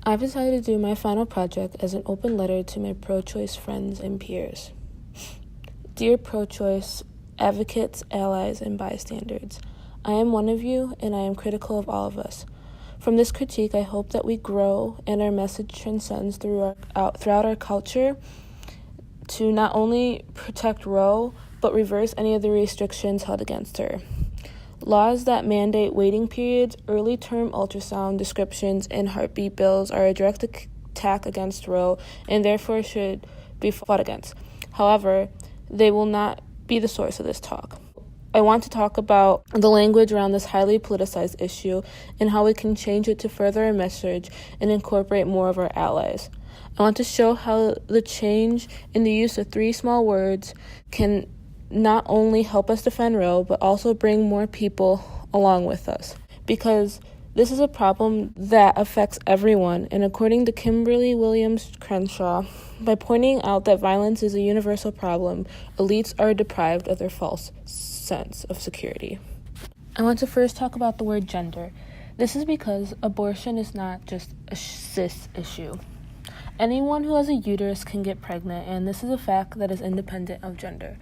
I've decided to do my final project as an open letter to my pro-choice friends and peers. Dear pro-choice advocates, allies, and bystanders, I am one of you, and I am critical of all of us. From this critique, I hope that we grow and our message transcends throughout our culture to not only protect Roe, but reverse any of the restrictions held against her. Laws that mandate waiting periods, early term ultrasound descriptions, and heartbeat bills are a direct attack against Roe and therefore should be fought against. However, they will not be the source of this talk. I want to talk about the language around this highly politicized issue and how we can change it to further our message and incorporate more of our allies. I want to show how the change in the use of 3 small words can not only help us defend Roe, but also bring more people along with us. Because this is a problem that affects everyone, and according to Kimberly Williams Crenshaw, by pointing out that violence is a universal problem, elites are deprived of their false sense of security. I want to first talk about the word gender. This is because abortion is not just a cis issue. Anyone who has a uterus can get pregnant, and this is a fact that is independent of gender.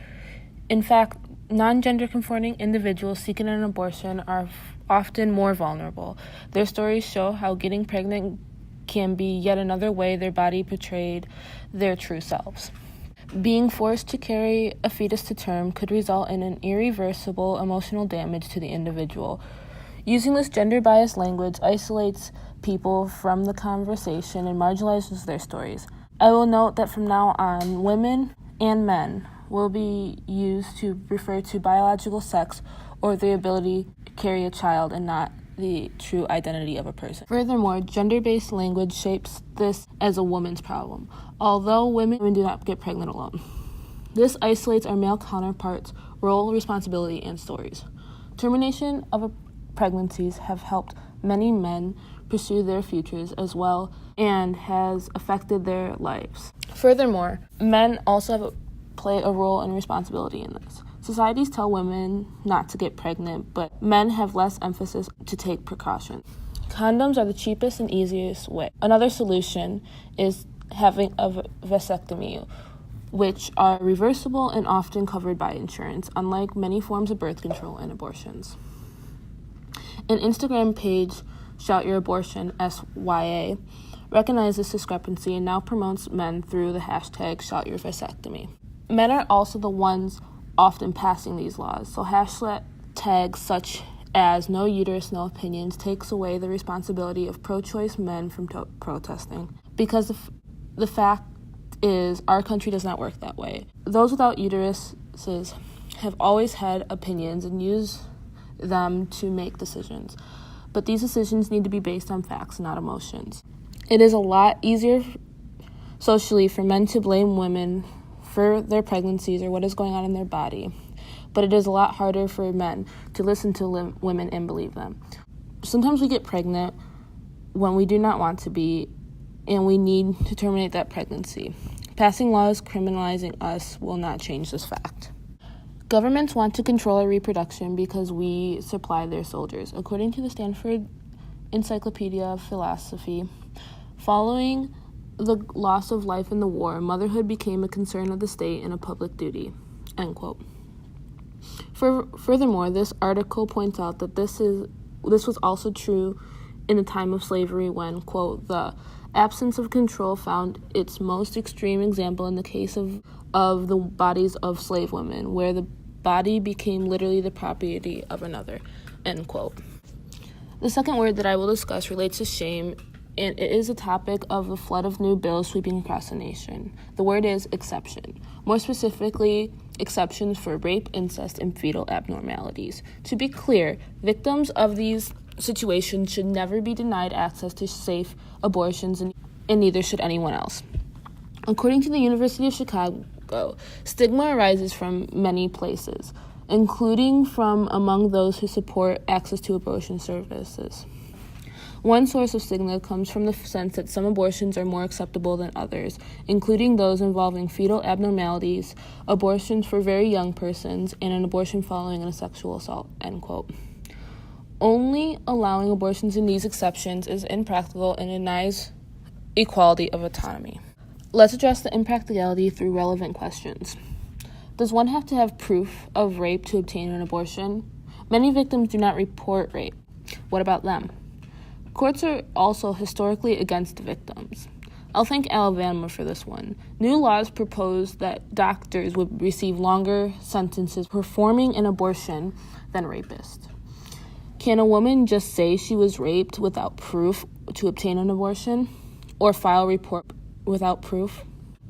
In fact, non-gender conforming individuals seeking an abortion are often more vulnerable. Their stories show how getting pregnant can be yet another way their body portrayed their true selves. Being forced to carry a fetus to term could result in an irreversible emotional damage to the individual. Using this gender-biased language isolates people from the conversation and marginalizes their stories. I will note that from now on, women and men will be used to refer to biological sex or the ability to carry a child and not the true identity of a person. Furthermore, gender-based language shapes this as a woman's problem, although women do not get pregnant alone. This isolates our male counterparts' role, responsibility, and stories. Termination of pregnancies have helped many men pursue their futures as well and has affected their lives. Furthermore, men also play a role and responsibility in this. Societies tell women not to get pregnant, but men have less emphasis to take precautions. Condoms are the cheapest and easiest way. Another solution is having a vasectomy, which are reversible and often covered by insurance, unlike many forms of birth control and abortions. An Instagram page, Shout Your Abortion, SYA, recognizes this discrepancy and now promotes men through the hashtag Shout Your Vasectomy. Men are also the ones often passing these laws, so hashtags such as No Uterus, No Opinions takes away the responsibility of pro-choice men from protesting. Because the fact is, our country does not work that way. Those without uteruses have always had opinions and use them to make decisions. But these decisions need to be based on facts, not emotions. It is a lot easier socially for men to blame women for their pregnancies or what is going on in their body, but it is a lot harder for men to listen to women and believe them. Sometimes we get pregnant when we do not want to be, and we need to terminate that pregnancy. Passing laws criminalizing us will not change this fact. Governments want to control our reproduction because we supply their soldiers. According to the Stanford Encyclopedia of Philosophy, following the loss of life in the war, motherhood became a concern of the state and a public duty, end quote. Furthermore, this article points out that this was also true in the time of slavery when, quote, the absence of control found its most extreme example in the case of the bodies of slave women, where the body became literally the property of another, end quote. The second word that I will discuss relates to shame, and it is a topic of the flood of new bills sweeping across the nation. The word is exception. More specifically, exceptions for rape, incest, and fetal abnormalities. To be clear, victims of these situations should never be denied access to safe abortions, and neither should anyone else. According to the University of Chicago, stigma arises from many places, including from among those who support access to abortion services. One source of stigma comes from the sense that some abortions are more acceptable than others, including those involving fetal abnormalities, abortions for very young persons, and an abortion following a sexual assault, end quote. Only allowing abortions in these exceptions is impractical and denies equality of autonomy. Let's address the impracticality through relevant questions. Does one have to have proof of rape to obtain an abortion? Many victims do not report rape. What about them? Courts are also historically against victims. I'll thank Alabama for this one. New laws propose that doctors would receive longer sentences performing an abortion than rapists. Can a woman just say she was raped without proof to obtain an abortion, or file a report without proof?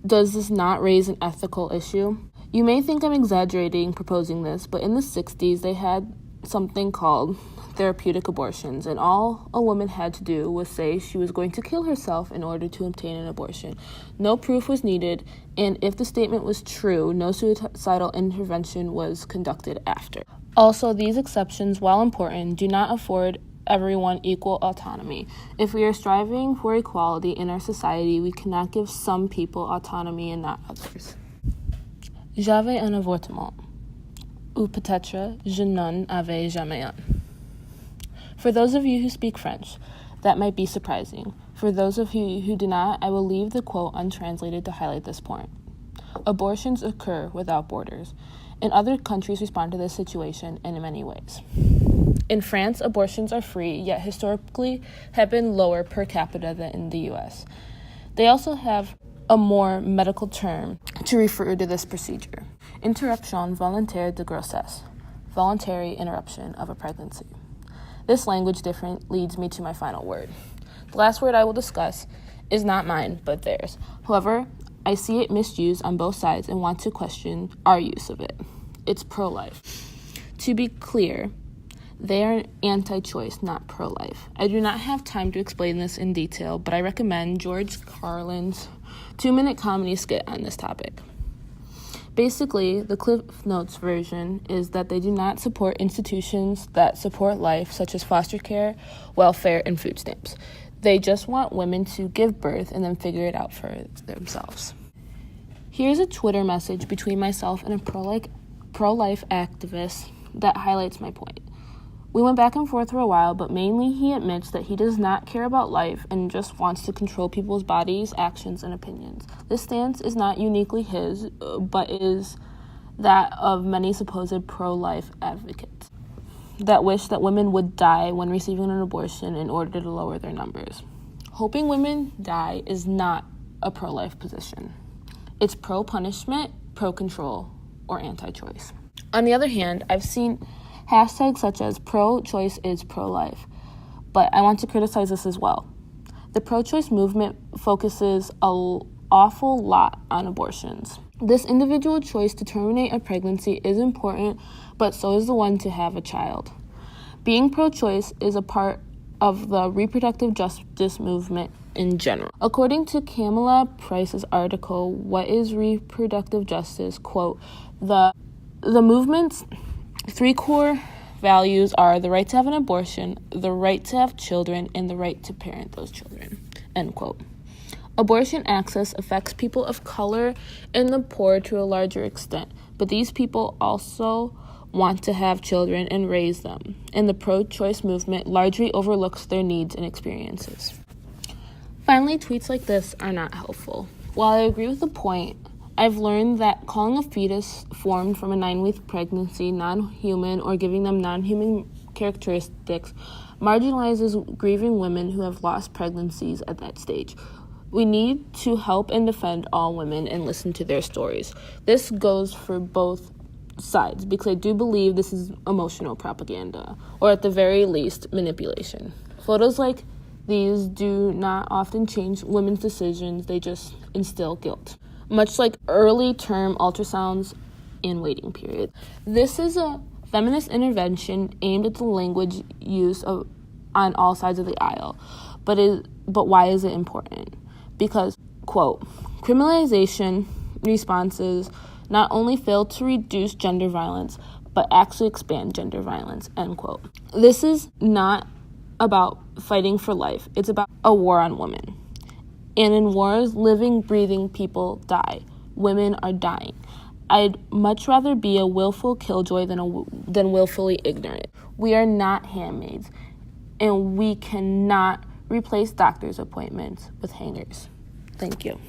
Does this not raise an ethical issue? You may think I'm exaggerating proposing this, but in the 60s they had something called therapeutic abortions, and all a woman had to do was say she was going to kill herself in order to obtain an abortion. No proof was needed, and if the statement was true, no suicidal intervention was conducted after. Also, these exceptions, while important, do not afford everyone equal autonomy. If we are striving for equality in our society, we cannot give some people autonomy and not others. J'avais un avortement, ou peut-être je n'en avais jamais un. For those of you who speak French, that might be surprising. For those of you who do not, I will leave the quote untranslated to highlight this point. Abortions occur without borders, and other countries respond to this situation in many ways. In France, abortions are free, yet historically have been lower per capita than in the U.S. They also have a more medical term to refer to this procedure: interruption volontaire de grossesse, voluntary interruption of a pregnancy. This language difference leads me to my final word. The last word I will discuss is not mine, but theirs. However, I see it misused on both sides and want to question our use of it. It's pro-life. To be clear, they are anti-choice, not pro-life. I do not have time to explain this in detail, but I recommend George Carlin's 2-minute comedy skit on this topic. Basically, the Cliff Notes version is that they do not support institutions that support life, such as foster care, welfare, and food stamps. They just want women to give birth and then figure it out for themselves. Here's a Twitter message between myself and a pro-life activist that highlights my point. We went back and forth for a while, but mainly he admits that he does not care about life and just wants to control people's bodies, actions, and opinions. This stance is not uniquely his, but is that of many supposed pro-life advocates that wish that women would die when receiving an abortion in order to lower their numbers. Hoping women die is not a pro-life position. It's pro-punishment, pro-control, or anti-choice. On the other hand, I've seen hashtags such as pro-choice is pro-life, but I want to criticize this as well. The pro-choice movement focuses an awful lot on abortions. This individual choice to terminate a pregnancy is important, but so is the one to have a child. Being pro-choice is a part of the reproductive justice movement in general. According to Kamala Price's article, What is Reproductive Justice? Quote, the movement's 3 core values are the right to have an abortion, the right to have children, and the right to parent those children, end quote. Abortion access affects people of color and the poor to a larger extent, but these people also want to have children and raise them, and the pro-choice movement largely overlooks their needs and experiences. Finally, tweets like this are not helpful. While I agree with the point, I've learned that calling a fetus formed from a 9-week pregnancy non-human or giving them non-human characteristics marginalizes grieving women who have lost pregnancies at that stage. We need to help and defend all women and listen to their stories. This goes for both sides because I do believe this is emotional propaganda, or at the very least, manipulation. Photos like these do not often change women's decisions, they just instill guilt, much like early-term ultrasounds and waiting period. This is a feminist intervention aimed at the language use on all sides of the aisle. But why is it important? Because, quote, criminalization responses not only fail to reduce gender violence, but actually expand gender violence, end quote. This is not about fighting for life. It's about a war on women. And in wars, living, breathing people die. Women are dying. I'd much rather be a willful killjoy than willfully ignorant. We are not handmaids, and we cannot Replace doctor's appointments with hangers. Thank you.